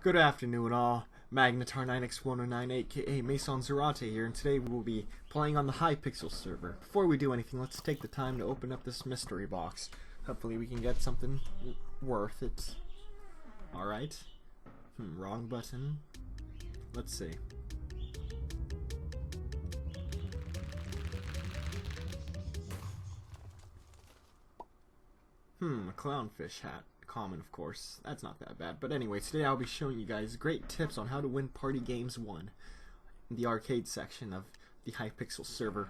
Good afternoon all, Magnetar 9X109 aka Meson Zarate here, and today we will be playing on the Hypexal server. Before we do anything, let's take the time to open up this mystery box. Hopefully we can get something worth it. Alright. Wrong button. Let's see. A clownfish hat. Common, of course. That's not that bad. But anyway, today I'll be showing you guys great tips on how to win Party Games 1 in the arcade section of the Hypexal server.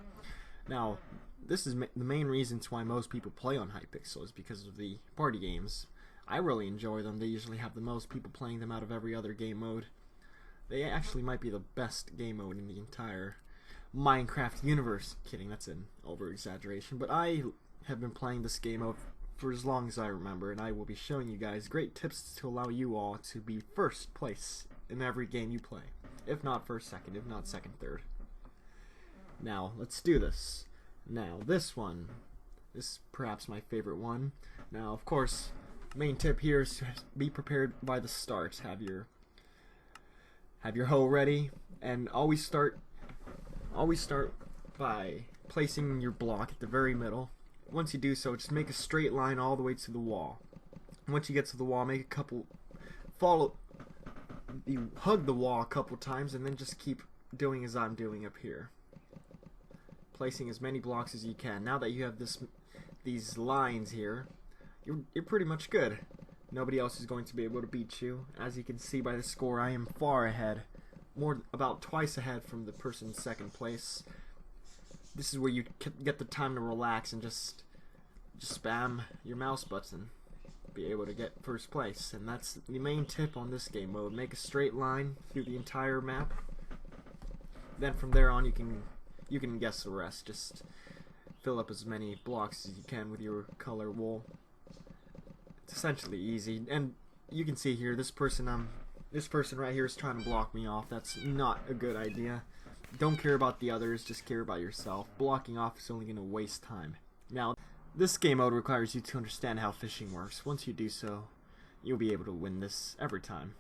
Now, this is the main reasons why most people play on Hypexal is because of the party games. I really enjoy them. They usually have the most people playing them out of every other game mode. They actually might be the best game mode in the entire Minecraft universe. Kidding, that's an over-exaggeration. But I have been playing this game mode for as long as I remember, and I will be showing you guys great tips to allow you all to be first place in every game you play. If not first, second, if not second, third. Now, let's do this. Now, this one is perhaps my favorite one. Now, of course, main tip here is to be prepared by the start. Have your hoe ready, and always start by placing your block at the very middle. Once you do so, just make a straight line all the way to the wall. Once you get to the wall, make a couple, you hug the wall a couple times, and then just keep doing as I'm doing up here. Placing as many blocks as you can. Now that you have these lines here, you're pretty much good. Nobody else is going to be able to beat you. As you can see by the score, I am far ahead. About twice ahead from the person in second place. This is where you get the time to relax and just spam your mouse button. Be able to get first place. And that's the main tip on this game mode. Make a straight line through the entire map. Then from there on you can guess the rest. Just fill up as many blocks as you can with your color wool. It's essentially easy. And you can see here this person right here is trying to block me off. That's not a good idea. Don't care about the others, just care about yourself. Blocking off is only going to waste time. Now, this game mode requires you to understand how fishing works. Once you do so, you'll be able to win this every time.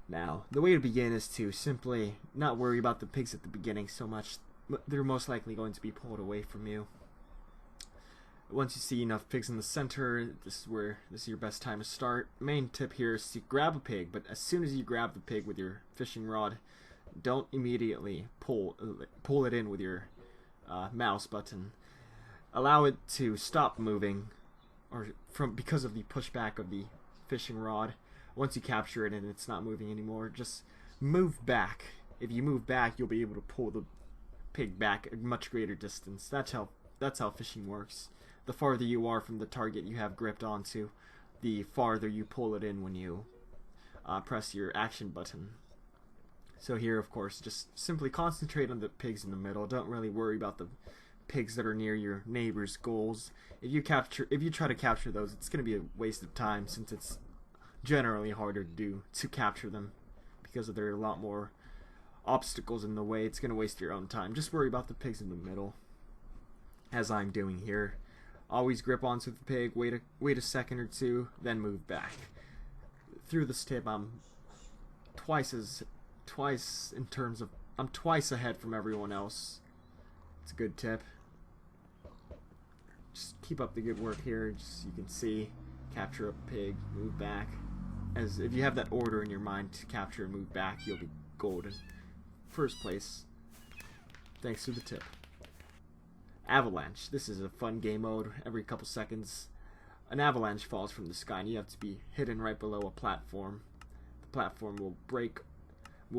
Now, the way to begin is to simply not worry about the pigs at the beginning so much. They're most likely going to be pulled away from you. Once you see enough pigs in the center, this is your best time to start. Main tip here is to grab a pig, but as soon as you grab the pig with your fishing rod, don't immediately pull it in with your mouse button. Allow it to stop moving, because of the pushback of the fishing rod. Once you capture it and it's not moving anymore, just move back. If you move back, you'll be able to pull the pig back a much greater distance. That's how fishing works. The farther you are from the target you have gripped onto, the farther you pull it in when you press your action button. So here, of course, just simply concentrate on the pigs in the middle. Don't really worry about the pigs that are near your neighbor's goals. If you try to capture those, it's going to be a waste of time, since it's generally harder to capture them because there are a lot more obstacles in the way. It's going to waste your own time. Just worry about the pigs in the middle, as I'm doing here. Always grip onto the pig, wait a second or two, then move back. Through this tip, I'm twice ahead from everyone else. It's a good tip. Just keep up the good work here. Just, you can see, capture a pig, move back. As if you have that order in your mind to capture and move back, you'll be golden. First place, thanks to the tip. Avalanche. This is a fun game mode. Every couple seconds, an avalanche falls from the sky, and you have to be hidden right below a platform. The platform will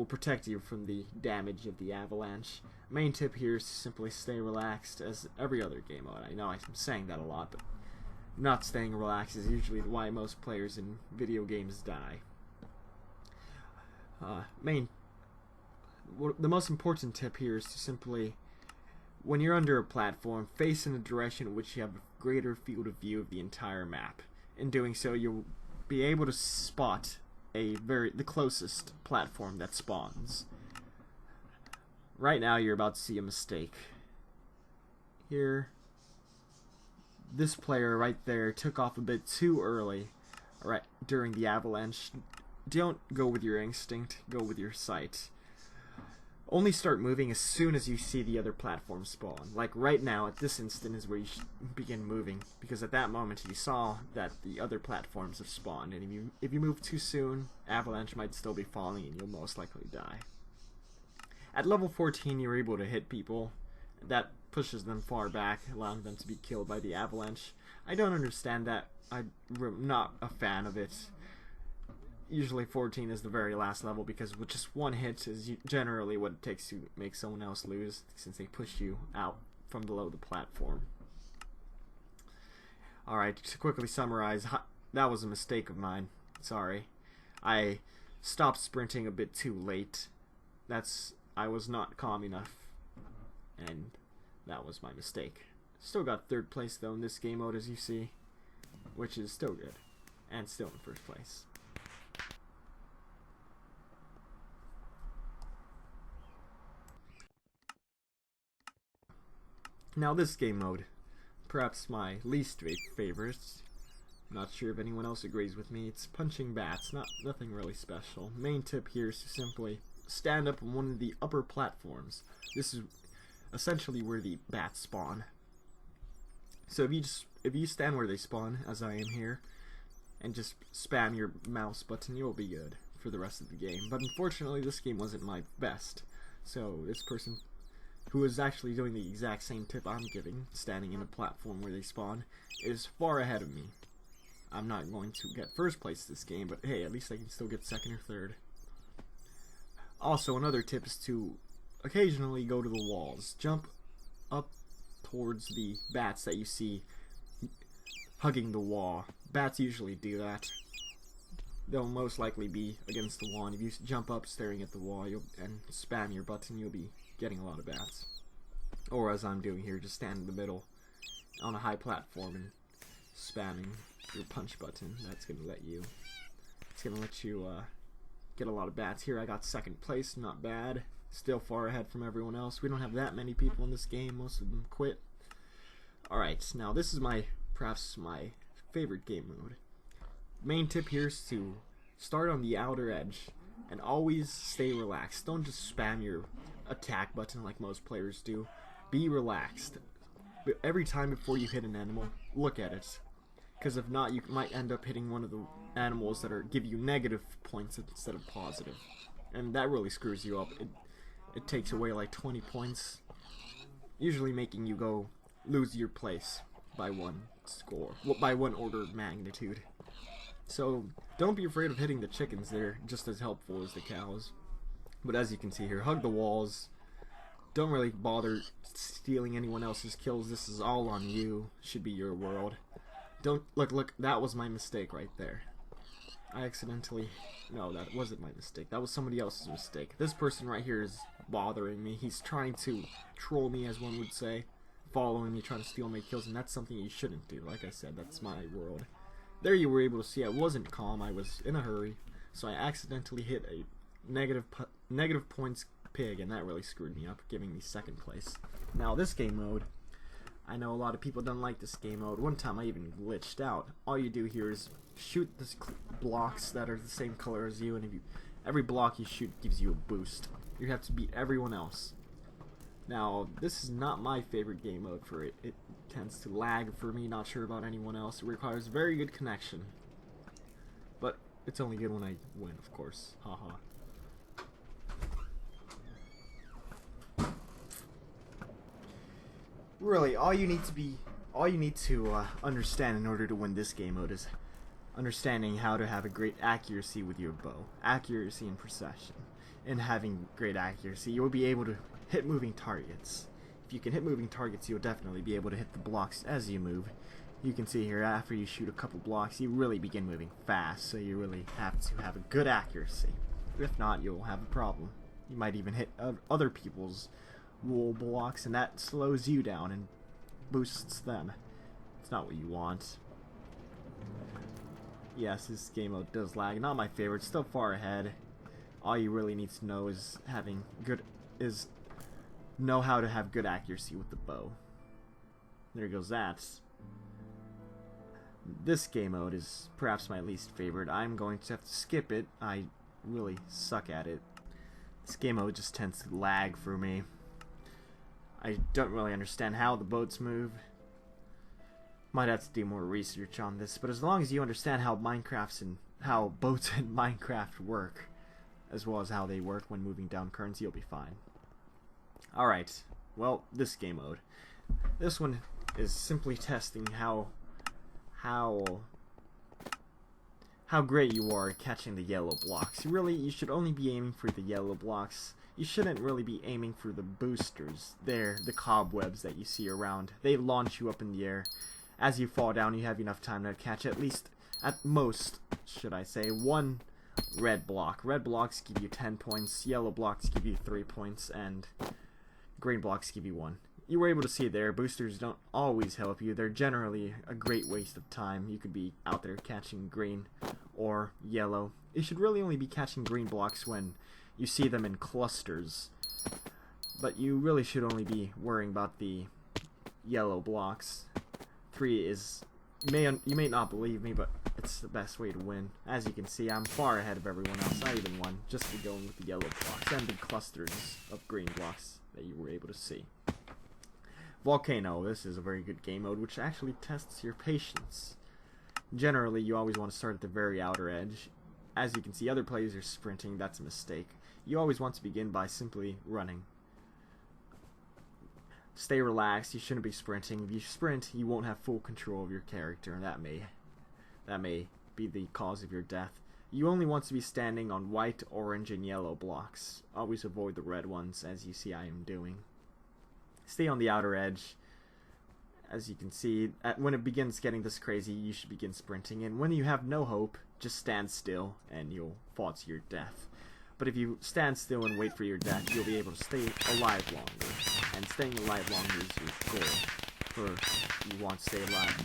protect you from the damage of the avalanche. Main tip here is to simply stay relaxed, as every other game mode. I know I'm saying that a lot, but not staying relaxed is usually why most players in video games die. The most important tip here is to simply, when you're under a platform, face in a direction in which you have a greater field of view of the entire map. In doing so, you'll be able to spot the closest platform that spawns. Right now you're about to see a mistake. Here, this player right there took off a bit too early right during the avalanche. don't go with your instinct, go with your sight. Only start moving as soon as you see the other platform spawn. Like right now, at this instant is where you should begin moving, because at that moment you saw that the other platforms have spawned, and if you move too soon, avalanche might still be falling and you'll most likely die. At level 14 you're able to hit people. That pushes them far back, allowing them to be killed by the avalanche. I don't understand that. I'm not a fan of it. Usually 14 is the very last level, because with just one hit is generally what it takes to make someone else lose, since they push you out from below the platform. Alright, to quickly summarize, that was a mistake of mine. Sorry. I stopped sprinting a bit too late. I was not calm enough, and that was my mistake. Still got 3rd place though in this game mode, as you see, which is still good, and still in 1st place. Now this game mode, perhaps my least favorite. Not sure if anyone else agrees with me. It's punching bats, nothing really special. Main tip here is to simply stand up on one of the upper platforms. This is essentially where the bats spawn. So if you stand where they spawn, as I am here, and just spam your mouse button, you'll be good for the rest of the game. But unfortunately, this game wasn't my best. So this person, who is actually doing the exact same tip I'm giving, standing in a platform where they spawn, is far ahead of me. I'm not going to get 1st place this game, but hey, at least I can still get 2nd or 3rd. Also, another tip is to occasionally go to the walls. Jump up towards the bats that you see hugging the wall. Bats usually do that. They'll most likely be against the wall, and if you jump up staring at the wall and spam your button, you'll be getting a lot of bats. Or as I'm doing here, just stand in the middle on a high platform and spamming your punch button. It's gonna let you get a lot of bats. Here I got 2nd place, not bad. Still far ahead from everyone else. We don't have that many people in this game, most of them quit. Alright, now this is perhaps my favorite game mode. Main tip here is to start on the outer edge and always stay relaxed. Don't just spam your attack button like most players do. Be relaxed. Every time before you hit an animal, look at it. Because if not, you might end up hitting one of the animals that give you negative points instead of positive. And that really screws you up. It takes away like 20 points, usually making you lose your place by 1 score. Well, by 1 order of magnitude. So don't be afraid of hitting the chickens. They're just as helpful as the cows. But as you can see here, hug the walls. Don't really bother stealing anyone else's kills. This is all on you. Should be your world. Don't look, that was my mistake right there. No, that wasn't my mistake. That was somebody else's mistake. This person right here is bothering me. He's trying to troll me, as one would say. Following me, trying to steal my kills, and that's something you shouldn't do. Like I said, that's my world. There you were able to see I wasn't calm. I was in a hurry. So I accidentally hit a negative points pig, and that really screwed me up, giving me 2nd place. Now this game mode, I know a lot of people don't like this game mode. One time I even glitched out. All you do here is shoot the blocks that are the same color as you, and every block you shoot gives you a boost. You have to beat everyone else. Now, this is not my favorite game mode for it. It tends to lag for me, not sure about anyone else. It requires very good connection. But it's only good when I win, of course. Haha. Really, all you need to understand in order to win this game mode is understanding how to have a great accuracy with your bow. Accuracy and precision. And having great accuracy, you'll be able to hit moving targets. If you can hit moving targets, you'll definitely be able to hit the blocks as you move. You can see here, after you shoot a couple blocks, you really begin moving fast, so you really have to have a good accuracy. If not, you'll have a problem. You might even hit other people's wool blocks, and that slows you down and boosts them. It's not what you want. Yes, this game mode does lag. Not my favorite. Still far ahead. All you really need to know is know how to have good accuracy with the bow. There goes that. This game mode is perhaps my least favorite. I'm going to have to skip it. I really suck at it. This game mode just tends to lag for me. I don't really understand how the boats move. Might have to do more research on this, but as long as you understand how how boats in Minecraft work, as well as how they work when moving down currents, you'll be fine. Alright, well, this game mode. This one is simply testing how great you are at catching the yellow blocks. You should only be aiming for the yellow blocks. You shouldn't really be aiming for the boosters. They're the cobwebs that you see around. They launch you up in the air. As you fall down, you have enough time to catch at most, should I say, one red block. Red blocks give you 10 points, yellow blocks give you 3 points, and green blocks give you 1. You were able to see there, boosters don't always help you. They're generally a great waste of time. You could be out there catching green or yellow. You should really only be catching green blocks when you see them in clusters. But you really should only be worrying about the yellow blocks. 3 is... You may not believe me, but it's the best way to win. As you can see, I'm far ahead of everyone else. I even won just for going with the yellow blocks and the clusters of green blocks that you were able to see. Volcano. This is a very good game mode, which actually tests your patience. Generally, you always want to start at the very outer edge. As you can see, other players are sprinting. That's a mistake. You always want to begin by simply running. Stay relaxed. You shouldn't be sprinting. If you sprint, you won't have full control of your character, and that may be the cause of your death. You only want to be standing on white, orange, and yellow blocks. Always avoid the red ones, as you see I am doing. Stay on the outer edge. As you can see, when it begins getting this crazy, you should begin sprinting, and when you have no hope, just stand still, and you'll fall to your death. But if you stand still and wait for your death, you'll be able to stay alive longer. And staying alive longer is your goal. For you want to stay alive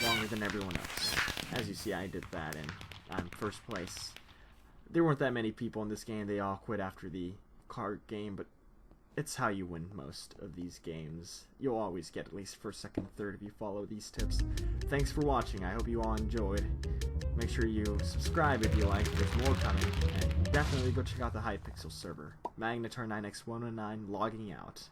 longer than everyone else. As you see, I did that, and I'm first place. There weren't that many people in this game. They all quit after the card game, but it's how you win most of these games. You'll always get at least first, second, third if you follow these tips. Thanks for watching. I hope you all enjoyed. Make sure you subscribe if you like. There's more coming. And definitely go check out the Hypexal server. Magnetar9x119 logging out.